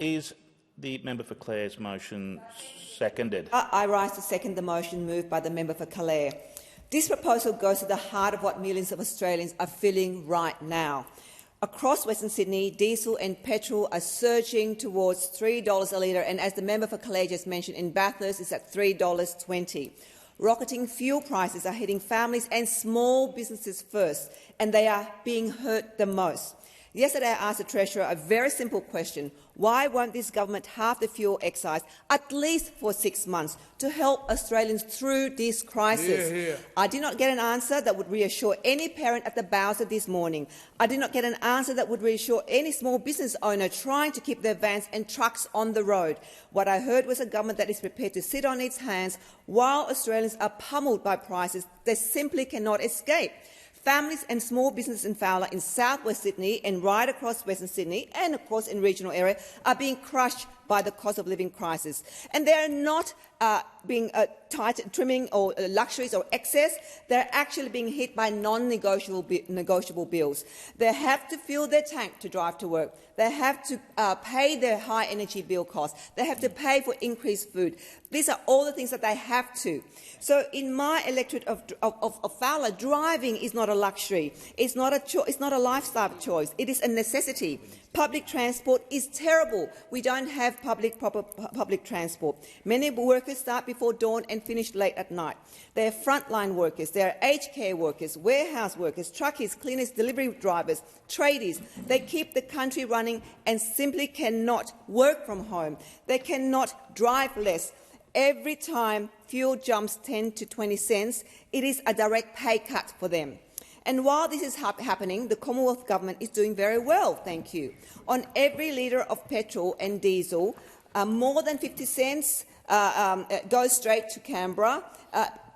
Is the member for Calaire's motion seconded? I rise to second the motion moved by the member for Calare. This proposal goes to the heart of what millions of Australians are feeling right now. Across Western Sydney, diesel and petrol are surging towards $3 a litre, and as the member for Calare just mentioned, in Bathurst it's at $3.20. Rocketing fuel prices are hitting families and small businesses first, and they are being hurt the most. Yesterday I asked the Treasurer a very simple question. Why won't this government halve the fuel excise at least for 6 months to help Australians through this crisis? I did not get an answer that would reassure any parent at the Bowser this morning. I did not get an answer that would reassure any small business owner trying to keep their vans and trucks on the road. What I heard was a government that is prepared to sit on its hands while Australians are pummeled by prices they simply cannot escape. Families and small businesses in Fowler, in south-west Sydney and right across Western Sydney and, of course, in regional area are being crushed by the cost of living crisis. And they are not being trimming or luxuries or excess. They're actually being hit by non-negotiable bills. They have to fill their tank to drive to work. They have to pay their high energy bill costs. They have to pay for increased food. These are all the things that they have to. So in my electorate of Fowler, driving is not a luxury. It's not a lifestyle choice. It is a necessity. Public transport is terrible. We don't have proper public transport. Many workers start before dawn and finish late at night. They are frontline workers, they are aged care workers, warehouse workers, truckies, cleaners, delivery drivers, tradies. They keep the country running and simply cannot work from home. They cannot drive less. Every time fuel jumps 10 to 20 cents, it is a direct pay cut for them. And while this is happening, the Commonwealth Government is doing very well, thank you. On every litre of petrol and diesel, more than 50 cents goes straight to Canberra,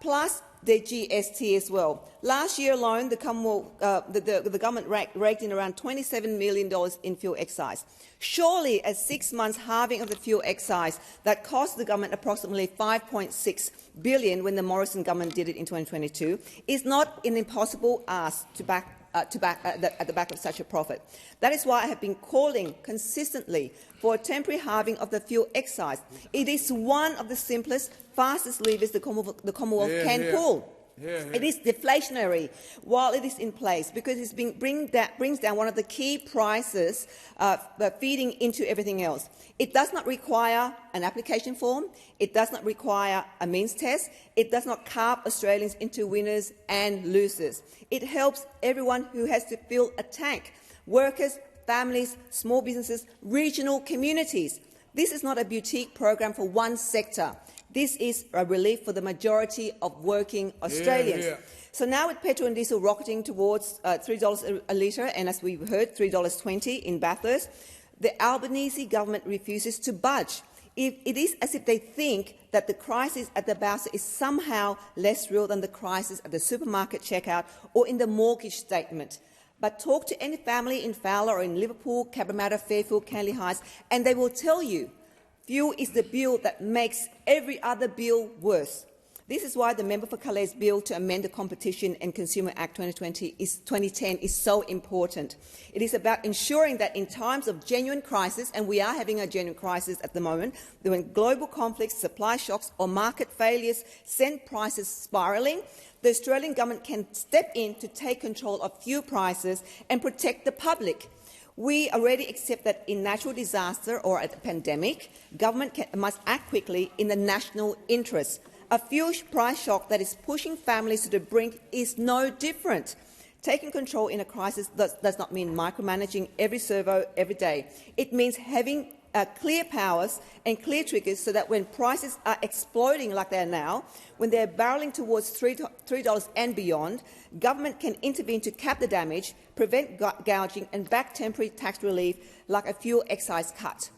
plus the GST as well. Last year alone, the government raked in around $27 million in fuel excise. Surely a 6 months halving of the fuel excise that cost the government approximately $5.6 billion when the Morrison government did it in 2022 is not an impossible ask at the back of such a profit. That is why I have been calling consistently for a temporary halving of the fuel excise. It is one of the simplest, fastest levers the Commonwealth can pull. It is deflationary while it is in place because it brings down one of the key prices feeding into everything else. It does not require an application form. It does not require a means test. It does not carve Australians into winners and losers. It helps everyone who has to fill a tank: workers, families, small businesses, regional communities. This is not a boutique program for one sector. This is a relief for the majority of working Australians. So now with petrol and diesel rocketing towards $3 a litre, and as we heard, $3.20 in Bathurst, the Albanese government refuses to budge. It is as if they think that the crisis at the Bowser is somehow less real than the crisis at the supermarket checkout or in the mortgage statement. But talk to any family in Fowler or in Liverpool, Cabramatta, Fairfield, Canley Heights, and they will tell you fuel is the bill that makes every other bill worse. This is why the member for Calare's bill to amend the Competition and Consumer Act 2010 is so important. It is about ensuring that in times of genuine crisis, and we are having a genuine crisis at the moment, when global conflicts, supply shocks or market failures send prices spiralling, the Australian government can step in to take control of fuel prices and protect the public. We already accept that in natural disaster or a pandemic, government must act quickly in the national interest. A fuel price shock that is pushing families to the brink is no different. Taking control in a crisis does not mean micromanaging every servo every day. It means having clear powers and clear triggers so that when prices are exploding like they are now, when they are barrelling towards $3 and beyond, government can intervene to cap the damage, prevent gouging and back temporary tax relief like a fuel excise cut.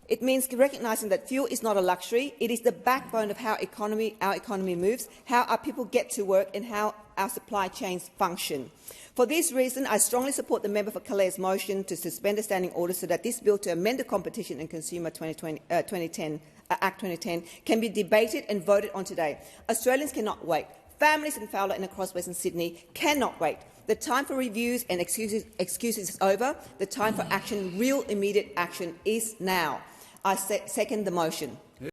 It means recognising that fuel is not a luxury. It is the backbone of how our economy moves, how our people get to work and how our supply chains function. For this reason, I strongly support the member for Calare's motion to suspend the standing order so that this bill to amend the Competition and Consumer Act 2010 can be debated and voted on today. Australians cannot wait. Families in Fowler and across Western Sydney cannot wait. The time for reviews and excuses is over. The time for action, real immediate action, is now. I second the motion.